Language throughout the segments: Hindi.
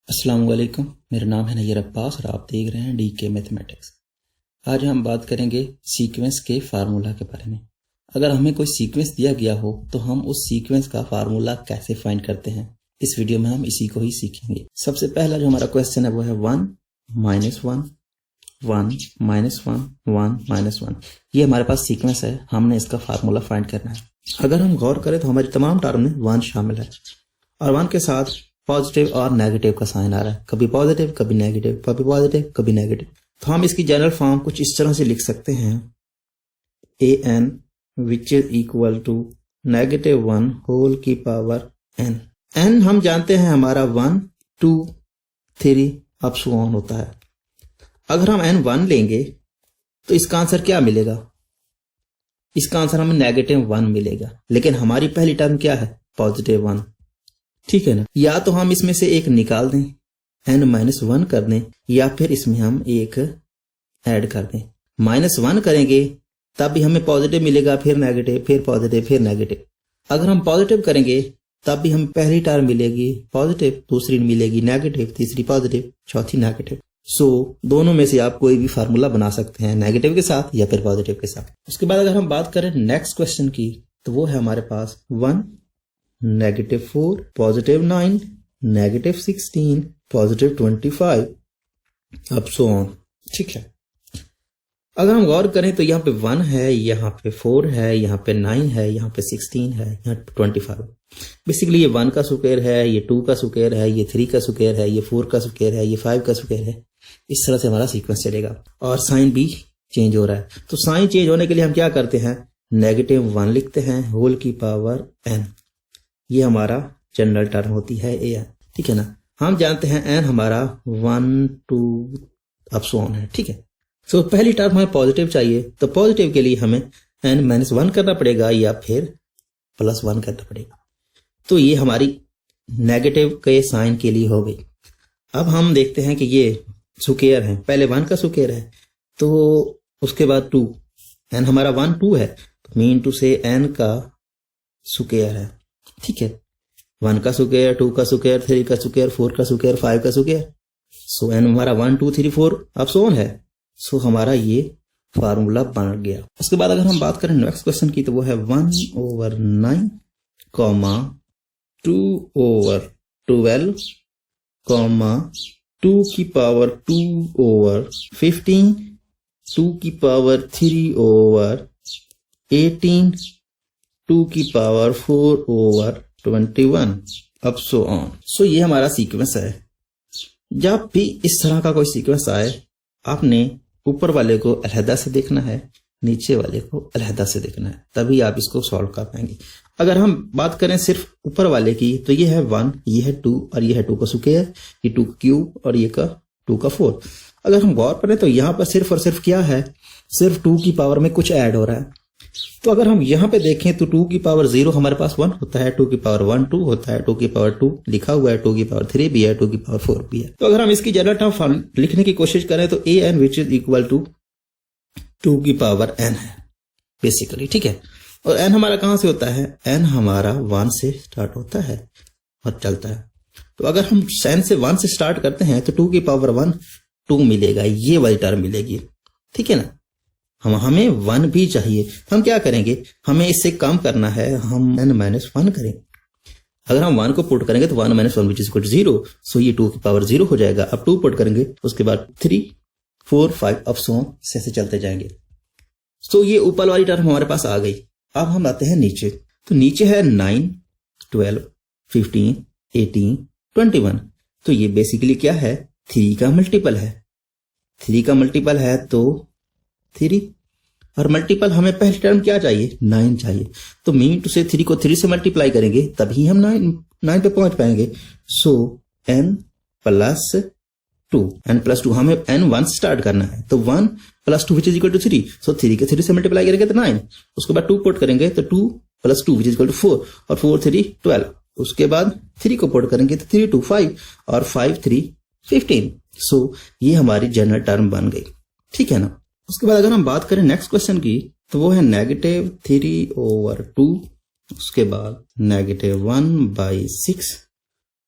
अस्सलाम वालेकुम, मेरा नाम है नैयर अब्बास और आप देख रहे हैं DK मैथमेटिक्स। आज हम बात करेंगे सीक्वेंस के फार्मूला के बारे में। अगर हमें कोई सीक्वेंस दिया गया हो तो हम उस सीक्वेंस का फार्मूला कैसे फाइंड करते हैं, इस वीडियो में हम इसी को ही सीखेंगे। सबसे पहला जो हमारा क्वेश्चन है वो है 1 -1 1 -1 1 -1। ये हमारे पास सीक्वेंस है, हमने इसका फार्मूला फाइंड करना है। अगर हम गौर करें तो हमारी तमाम टर्म में 1 शामिल है और 1 के साथ पॉजिटिव और नेगेटिव का साइन आ रहा है, कभी पॉजिटिव कभी नेगेटिव, कभी पॉजिटिव कभी नेगेटिव। तो हम इसकी जनरल फॉर्म कुछ इस तरह से लिख सकते हैं, an which is equal to -1 whole की पावर n। n हम जानते हैं हमारा 1 2 3 अप सो ऑन होता है। अगर हम n 1 लेंगे तो इसका आंसर क्या मिलेगा? इसका आंसर हमें -1 मिलेगा, लेकिन हमारी पहली टर्म क्या है? +1। ठीक है ना। या तो हम इसमें से एक निकाल दें, n-1 कर दें, या फिर इसमें हम एक ऐड कर दें। -1 करेंगे तब भी हमें पॉजिटिव मिलेगा, फिर नेगेटिव, फिर पॉजिटिव, फिर नेगेटिव। अगर हम पॉजिटिव करेंगे तब भी हमें पहली टर्म मिलेगी पॉजिटिव, दूसरी मिलेगी नेगेटिव, तीसरी पॉजिटिव, चौथी नेगेटिव। सो दोनों में से आप कोई भी फार्मूला बना सकते हैं, नेगेटिव के साथ या फिर पॉजिटिव के साथ। उसके बाद अगर हम बात करें नेक्स्ट क्वेश्चन की, तो वो है हमारे पास 1 -4 +9 -16 +25 अप सो ऑन। ठीक है। अगर हम गौर करें तो यहाँ पे 1 है, यहाँ पे 4 है, यहाँ पे 9 है, यहाँ पे 16 है, यहाँ 25। बेसिकली ये 1 का स्क्वायर है, ये 2 का स्क्वायर है, ये 3 का स्क्वायर है, ये 4 का स्क्वायर है, ये 5 का स्क्वायर है। इस तरह से हमारा सीक्वेंस चलेगा और साइन भी चेंज हो रहा है। तो साइन चेंज होने के लिए हम क्या करते हैं? -1 लिखते हैं होल की पावर n। ये हमारा जनरल टर्म होती है an। ठीक है ना। हम जानते हैं n हमारा 1 2 अप सो ऑन है। ठीक है। सो पहली टर्म हमें पॉजिटिव चाहिए, तो पॉजिटिव के लिए हमें n-1 करना पड़ेगा या फिर +1 करना पड़ेगा। तो ये हमारी नेगेटिव के साइन के लिए हो गई। अब हम देखते हैं कि ये स्क्वायर है, पहले 1 का स्क्वायर है तो उसके बाद 2, n हमारा 1 2 है तो मीन टू से n का स्क्वायर है। ठीक है। 1 का स्क्वायर, 2 का स्क्वायर, 3 का स्क्वायर, 4 का स्क्वायर, 5 का स्क्वायर। सो n हमारा 1 2 3 4 अप सो ऑन है। सो हमारा ये फार्मूला बन गया। उसके बाद अगर हम बात करें नेक्स्ट क्वेश्चन की, तो वो है 1/9 2/12 2 की पावर 2/15 2 की पावर 3/18 2 की पावर 4/21 अप सो ऑन। सो ये हमारा सीक्वेंस है। जब भी इस तरह का कोई सीक्वेंस आए, आपने ऊपर वाले को अलहदा से देखना है, नीचे वाले को अलहदा से देखना है, तभी आप इसको सॉल्व कर पाएंगे। अगर हम बात करें सिर्फ ऊपर वाले की, तो ये है 1, ये है 2 और ये है 2 का स्क्वायर, ये 2 क्यूब और ये का 2 का 4। अगर हम गौर करें तो यहाँ पर सिर्फ और सिर्फ क्या है? सिर्फ 2 की पावर में कुछ ऐड हो रहा है। तो अगर हम यहाँ पे देखें तो 2 की पावर 0 हमारे पास 1 होता है, 2 की पावर 1 2 होता है, 2 की पावर 2 लिखा हुआ है, 2 की पावर 3 भी है, 2 की पावर 4 भी है। तो अगर हम इसकी जनरल टर्म लिखने की कोशिश करें तो an which is equal to 2 की पावर n है बेसिकली। ठीक है। और n हमारा कहां से होता है? n हमारा 1 से स्टार्ट होता है और चलता है। तो अगर हम n से 1 से स्टार्ट करते हैं तो 2 की पावर 1 2 मिलेगा, ये वाली टर्म मिलेगी। ठीक है ना। हमें 1 भी चाहिए। हम क्या करेंगे? हमें इससे कम करना है, हम n-1 करेंगे। अगर हम 1 को पुट करेंगे तो 1 - 1 विच इज इक्वल टू 0। सो ये 2 की पावर 0 हो जाएगा। अब 2 पुट करेंगे, उसके बाद 3 4 5 अप सो ऑन से चलते जाएंगे। सो ये ऊपर वाली टर्म हमारे पास आ गई। अब हम आते हैं नीचे। तो नीचे है 9 12 15 18 21। तो ये बेसिकली क्या है? 3 का मल्टीपल है। 3 का मल्टीपल है तो 3, और मल्टीपल हमें पहली टर्म क्या चाहिए? 9 चाहिए। तो मीन टू से 3 को 3 से मल्टीप्लाई करेंगे तभी हम 9 पे पहुंच पाएंगे। सो n + 2 n+2 हमें n 1 से स्टार्ट करना है, तो 1 + 2 विच इज इक्वल टू 3। सो 3 के 3 से मल्टीप्लाई करेंगे तो 9। उसके बाद 2 पुट करेंगे तो 2 + 2 विच इज इक्वल टू 4 और 4 3 12। उसके बाद 3 को पुट करेंगे तो 3 2 5 और 5 3 15। सो ये हमारी जनरल टर्म बन गई। ठीक है ना। उसके बाद अगर हम बात करें नेक्स्ट क्वेश्चन की, तो वो है -3/2, उसके बाद -1/6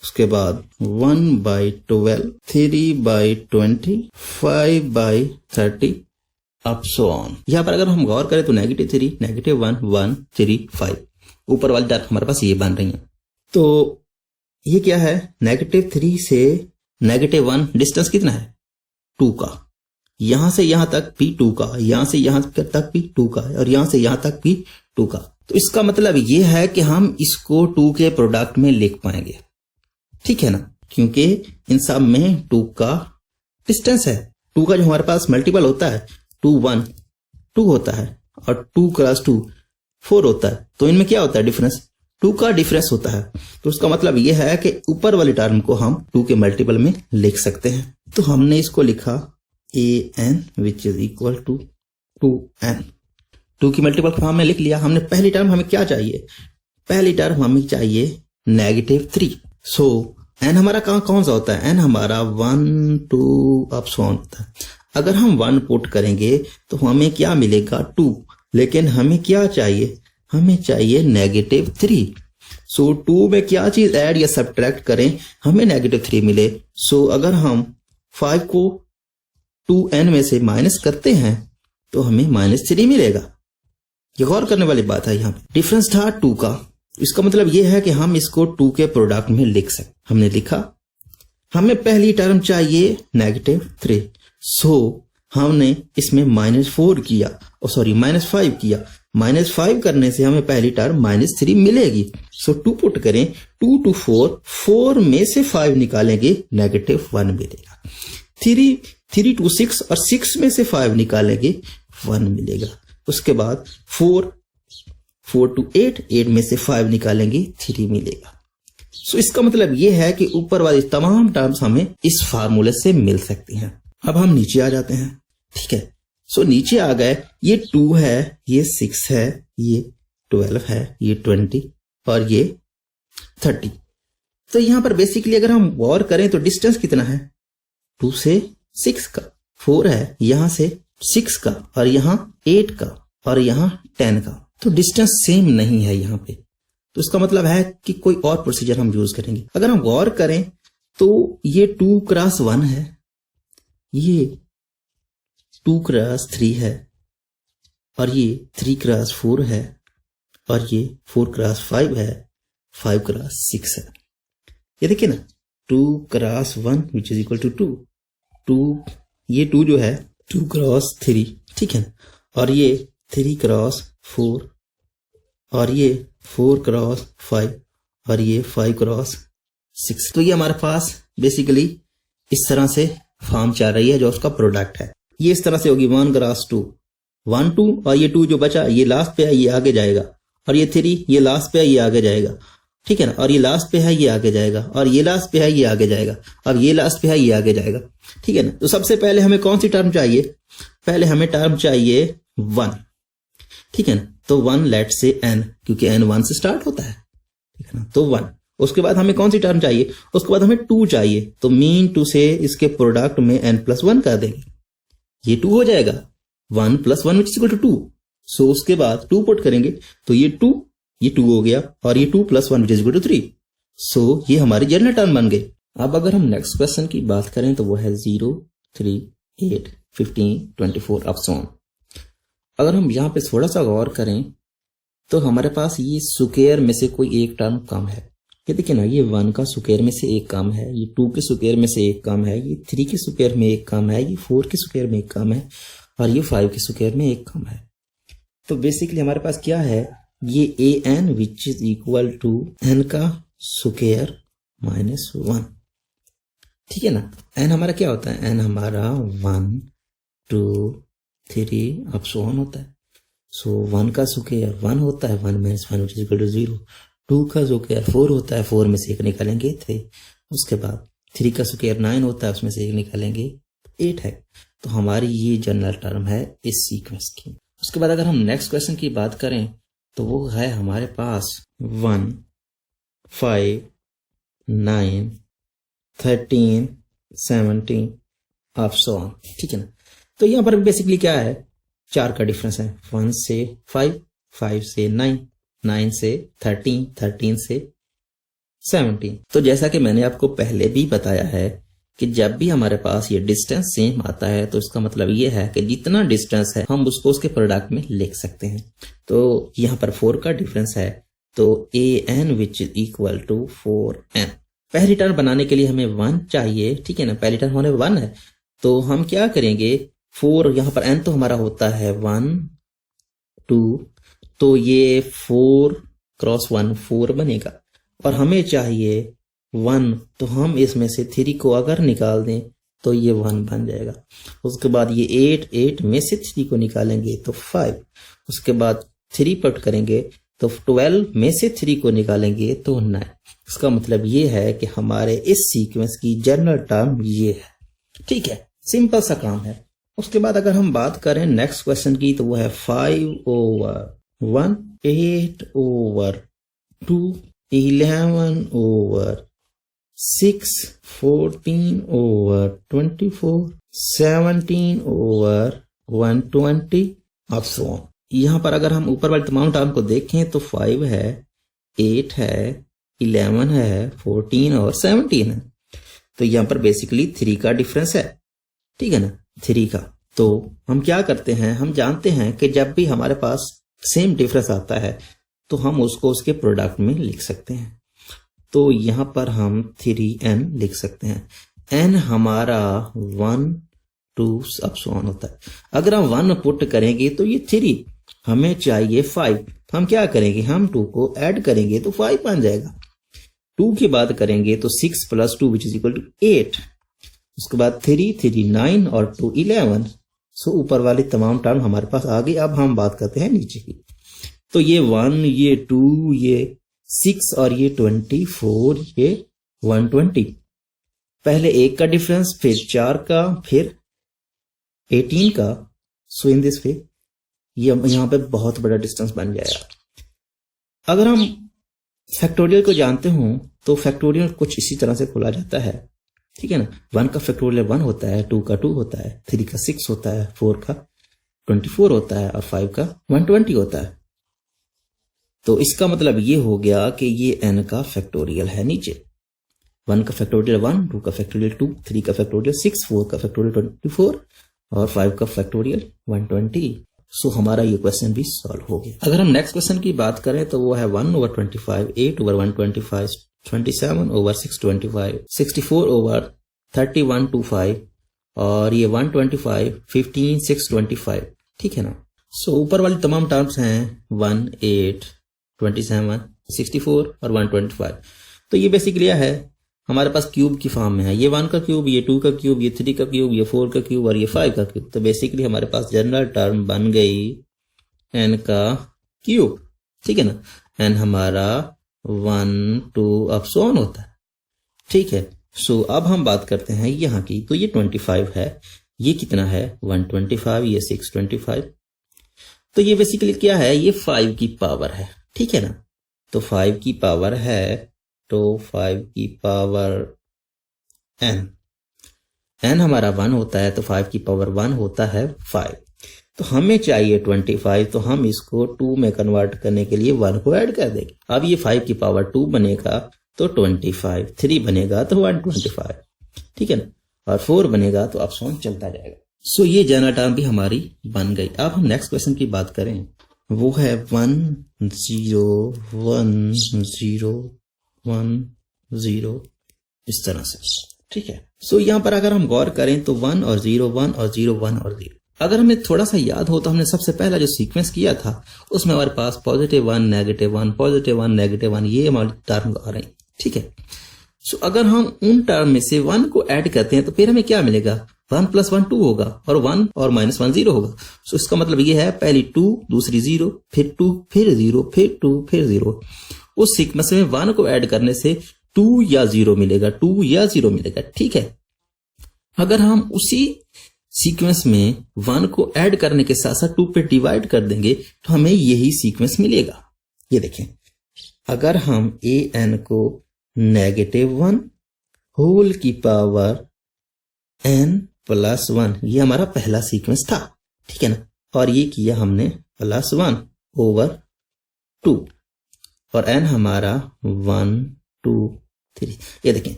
उसके बाद 1/12, 3/20, 5/30 अप सो ऑन। यहाँ पर अगर हम गौर करें तो -3, -1, 1, 3, 5 ऊपर वाली टर्म हमारे पास ये बन रही है। तो ये क्या है, -3 से -1 डिस्टेंस कितना है 2 का, यहां से यहां तक भी 2 का, यहां से यहां तक भी 2 का है, और यहां से यहां तक भी 2 का। तो इसका मतलब ये है कि हम इसको 2 के प्रोडक्ट में लिख पाएंगे, ठीक है ना, क्योंकि इन सब में 2 का डिस्टेंस है। 2 का जो हमारे पास मल्टीपल होता है 2, 1, 2 होता है, और 2 क्रॉस 2 4 होता है। तो इनमें क्या होता है डिफरेंस, 2 का डिफरेंस होता है। तो उसका मतलब यह है कि ऊपर वाली टर्म को हम 2 के मल्टीपल में लिख सकते हैं। तो हमने इसको लिखा an which is equal to 2n, 2 की मल्टीपल फॉर्म में लिख लिया हमने। पहली टर्म हमें क्या चाहिए, पहली टर्म हमें चाहिए -3। सो n हमारा कौन सा होता है, n हमारा 1, 2 अप सो ऑन होता है। अगर हम 1 पुट करेंगे तो हमें क्या मिलेगा 2, लेकिन हमें क्या चाहिए, हमें चाहिए -3। सो 2 में क्या चीज ऐड या सब्ट्रैक्ट करें हमें -3 मिले। सो अगर हम 5 को 2n में से माइनस करते हैं तो हमें -3 मिलेगा। ये गौर करने वाली बात है। यहाँ पे डिफरेंस था 2 का, इसका मतलब ये है कि हम इसको 2 के प्रोडक्ट में लिख सकते। हमने लिखा, हमें पहली टर्म चाहिए -3, सो हमने इसमें -4 किया, -5 किया। -5 करने से हमें पहली टर्म -3 मिलेगी। सो 2 पुट करें, 2 to 4, 4 में से 5 निकालेंगे -1 मिलेगा। 3 to 6 और 6 में से 5 निकालेंगे 1 मिलेगा। उसके बाद 4 to 8, 8 में से 5 निकालेंगे 3 मिलेगा। सो इसका मतलब यह है कि ऊपर वाली तमाम टर्म्स हमें इस फार्मूले से मिल सकती हैं। अब हम नीचे आ जाते हैं, ठीक है। सो नीचे आ गए, ये 2 है, ये 6 है, ये 12 है, ये 20 और ये 30। तो यहां पर बेसिकली अगर हम गौर करें तो डिस्टेंस कितना है 2 से 6 का, 4 है यहां से 6 का, और यहां 8 का, और यहां 10 का। तो डिस्टेंस सेम नहीं है यहां पे। तो इसका मतलब है कि कोई और प्रोसीजर हम यूज करेंगे। अगर हम गौर करें तो ये 2 क्रॉस 1 है, ये 2 क्रॉस 3 है, और ये 3 क्रॉस 4 है, और ये 4 क्रॉस 5 है, 5 क्रॉस 6 है। ये देखिए ना, 2 cross 1 which is equal to 2, ये 2 जो है 2 क्रॉस 3, ठीक है ना, और ये 3 क्रॉस 4, और ये 4 क्रॉस 5, और ये 5 क्रॉस 6। तो ये हमारे पास बेसिकली इस तरह से फॉर्म चल रही है जो उसका प्रोडक्ट है। ये इस तरह से होगी 1 क्रॉस 2, 1 2, और ये 2 जो बचा ये लास्ट पे है ये आगे जाएगा, और ये 3 ये लास्ट पे है ये आगे जाएगा, ठीक है ना, और ये लास्ट पे है ये आगे जाएगा, और ये लास्ट पे है ये आगे जाएगा, और ये लास्ट पे है ये आगे जाएगा, ठीक है ना। तो सबसे पहले हमें कौन सी टर्म चाहिए, पहले हमें टर्म चाहिए 1, ठीक है ना। तो 1 लेट से n, क्योंकि n 1 से स्टार्ट होता है, ठीक है ना, तो 1। उसके बाद हमें कौन सी टर्म चाहिए, उसके बाद हमें 2 चाहिए। तो मीन 2 से इसके प्रोडक्ट में n+1 कर देंगे, ये 2 हो जाएगा, 1 + 1 विच इज इक्वल टू 2। सो उसके बाद 2 पुट करेंगे तो ये 2 हो गया, और ये 2 + 1 विच इज इक्वल टू 3। सो ये हमारी जनरल टर्म बन गई। अब अगर हम नेक्स्ट क्वेश्चन की बात करें तो वो है 0, 3, 8, 15, 24 अप सो ऑन। अगर हम यहाँ पे थोड़ा सा गौर करें तो हमारे पास ये स्क्वायर में से कोई एक टर्म कम है। ये देखिए ना, ये 1 का स्क्वायर में से एक कम है, ये 2 के स्क्वायर में से एक कम है, ये 3 के स्क्वायर में एक कम है, ये 4 के स्क्वायर में एक कम है, और ये 5 के स्क्वायर में एक कम है। तो बेसिकली हमारे पास क्या है, ये an which is equal to n का स्क्वायर -1, ठीक है ना। n हमारा क्या होता है, n हमारा 1, 2, 3 अप सो ऑन होता है। सो 1 का स्क्वायर 1 होता है, 1 - 1 विच इज इक्वल टू 0। 2 का स्क्वायर 4 होता है, 4 में से एक निकालेंगे 3। उसके बाद 3 का स्क्वायर 9 होता है, उसमें से एक निकालेंगे 8 है। तो हमारी ये जनरल टर्म है इस सीक्वेंस की। उसके बाद अगर हम नेक्स्ट क्वेश्चन की बात करें तो वो है हमारे पास 1, 5, 9, 13, 17 अप सो ऑन, ठीक है ना। तो यहाँ पर बेसिकली क्या है, 4 का डिफरेंस है, 1 से 5, 5 से 9, 9 से 13, 13 से 17। तो जैसा कि मैंने आपको पहले भी बताया है कि जब भी हमारे पास ये डिस्टेंस सेम आता है तो इसका मतलब ये है कि जितना डिस्टेंस है हम उसको उसके प्रोडक्ट में लिख सकते हैं। तो यहाँ पर 4 का डिफरेंस है, तो an which is equal to 4n। पहली टर्म बनाने के लिए हमें 1 चाहिए, ठीक है ना, पहली टर्म होने 1 है, तो हम क्या करेंगे, 4 यहाँ पर n तो हमारा होता है 1 2, तो ये 4 क्रॉस 1 4 बनेगा, और हमें चाहिए 1, तो हम इसमें से 3 को अगर निकाल दें तो ये 1 बन जाएगा। उसके बाद ये 8 में से 3 को निकालेंगे तो 5, उसके बाद 3 पुट करेंगे तो 12 में से 3 को निकालेंगे तो 9। इसका मतलब ये है कि हमारे इस सीक्वेंस की जनरल टर्म ये है, ठीक है, सिंपल सा काम है। उसके बाद अगर हम बात करें नेक्स्ट क्वेश्चन की तो वो है 5/1, 8/2, 11/6, 14/24, 17/120 अब so on। यहाँ पर अगर हम ऊपर वाले तमाम टर्म को देखें तो 5 है, 8 है, 11 है, 14 और 17 है। तो यहाँ पर बेसिकली 3 का डिफरेंस है, ठीक है ना, 3 का। तो हम क्या करते हैं, हम जानते हैं कि जब भी हमारे पास सेम डिफरेंस आता है तो हम उसको उसके प्रोडक्ट में लिख सकते हैं। तो यहाँ पर हम 3n लिख सकते हैं। n हमारा 1 2 अब so on होता है। अगर हम 1 पुट करेंगे तो ये 3, हमें चाहिए 5, हम क्या करेंगे, हम 2 को ऐड करेंगे तो 5 बन जाएगा। 2 की बात करेंगे तो 6 + 2 विच इज इक्वल टू 8, उसके बाद 3 9 और 2 11। सो ऊपर वाली तमाम टर्म हमारे पास आ गई। अब हम बात करते हैं नीचे की। तो ये 1, ये 2, ये 6 और ये 24, ये 120। पहले 1 का डिफरेंस, फिर 4 का, फिर 18 का। सो इन दिस वे ये यहाँ पे बहुत बड़ा डिस्टेंस बन जाएगा। अगर हम फैक्टोरियल को जानते हो तो फैक्टोरियल कुछ इसी तरह से खोला जाता है, ठीक है ना। 1 का फैक्टोरियल 1 होता है, 2 का 2 होता है, 3 का 6 होता है, 4 का 24 होता है और 5 का 120 होता है। तो इसका मतलब ये हो गया कि ये n का फैक्टोरियल है नीचे। 1 का फैक्टोरियल 1, 2 का फैक्टोरियल 2, 3 का फैक्टोरियल 6, 4 का फैक्टोरियल 24 और 5 का फैक्टोरियल 120। सो हमारा ये क्वेश्चन भी सॉल्व हो गया। अगर हम नेक्स्ट क्वेश्चन की बात करें तो वो है 1/25, 8/125, 27/625, 64/3125 और ये 125, 15, 625, ठीक है ना। सो ऊपर वाली तमाम टर्म्स हैं 1, 8, 27, 64 और 125। तो ये बेसिकली है हमारे पास क्यूब की फॉर्म में है। ये 1 का क्यूब, ये 2 का क्यूब, ये 3 का क्यूब, ये 4 का क्यूब और ये 5 का क्यूब। तो बेसिकली हमारे पास जनरल टर्म बन गई n का क्यूब, ठीक है ना। n हमारा 1 2 अब so on होता है, ठीक है। सो अब हम बात करते हैं यहाँ की। तो ये 25 है, ये कितना है 125, ये 625। तो ये बेसिकली क्या है, ये 5 की पावर है, ठीक है ना। तो 5 की पावर है, तो 5 की पावर n हमारा 1 होता है, तो 5 की पावर 1 होता है 5। तो हमें चाहिए 25, तो हम इसको 2 में कन्वर्ट करने के लिए 1 को ऐड कर देंगे। अब ये 5 की पावर 2 बनेगा तो 25, 3 बनेगा तो 125, ठीक है ना, और 4 बनेगा तो अब सॉन चलता जाएगा। सो ये जनरल टर्म भी हमारी बन गई। अब हम नेक्स्ट क्वेश्चन की बात करें, वो है 1 0 1 0 1 0 इस तरह से, ठीक है। सो यहाँ पर अगर हम गौर करें तो 1 और 0 1 और 0 1 और 0। अगर हमें थोड़ा सा याद हो तो हमने सबसे पहला जो सीक्वेंस किया था उसमें हमारे पास +1 -1 +1 -1 ये हमारी टर्म आ रही, ठीक है। सो अगर हम उन टर्म में से 1 को ऐड करते हैं तो फिर हमें क्या मिलेगा, 1 + 1 2 होगा और 1 और -1 0 होगा। सो इसका मतलब ये है पहली 2, दूसरी 0, फिर 2, फिर 0, फिर 2, फिर 0। उस सीक्वेंस में 1 को ऐड करने से 2 या 0 मिलेगा, 2 या 0 मिलेगा, ठीक है। अगर हम उसी सीक्वेंस में 1 को ऐड करने के साथ साथ 2 पे डिवाइड कर देंगे तो हमें यही सीक्वेंस मिलेगा। ये देखें, अगर हम an को -1 होल की पावर n + 1, ये हमारा पहला सीक्वेंस था, ठीक है ना, और ये किया हमने +1/2 और n हमारा 1 2 3। ये देखें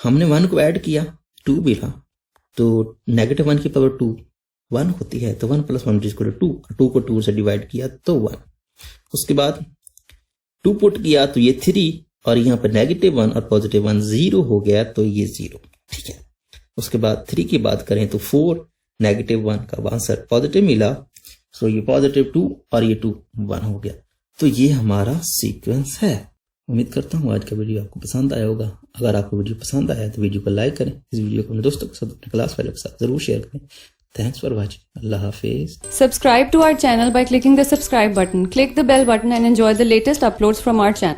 हमने 1 को ऐड किया 2 मिला, तो -1 की पावर 2 1 होती है, तो 1 + 1 = 2, 2 को 2 से डिवाइड किया तो 1। उसके बाद 2 पुट किया तो ये 3, और यहाँ पर -1 और +1 0 हो गया, तो ये 0। ठीक है, उसके बाद 3 की बात करें तो 4, -1 का आंसर पॉजिटिव मिला, सो ये +2 और ये 2 1 हो गया। तो ये हमारा सीक्वेंस है। उम्मीद करता हूँ आज का वीडियो आपको पसंद आया होगा। अगर आपको वीडियो पसंद आया तो वीडियो को लाइक करें, इस वीडियो को अपने दोस्तों के साथ, अपने क्लास वालों के साथ जरूर शेयर करें। Thanks for watching. Allah Hafiz. Subscribe to our channel by clicking the subscribe button. Click the bell button and enjoy the latest uploads from our channel.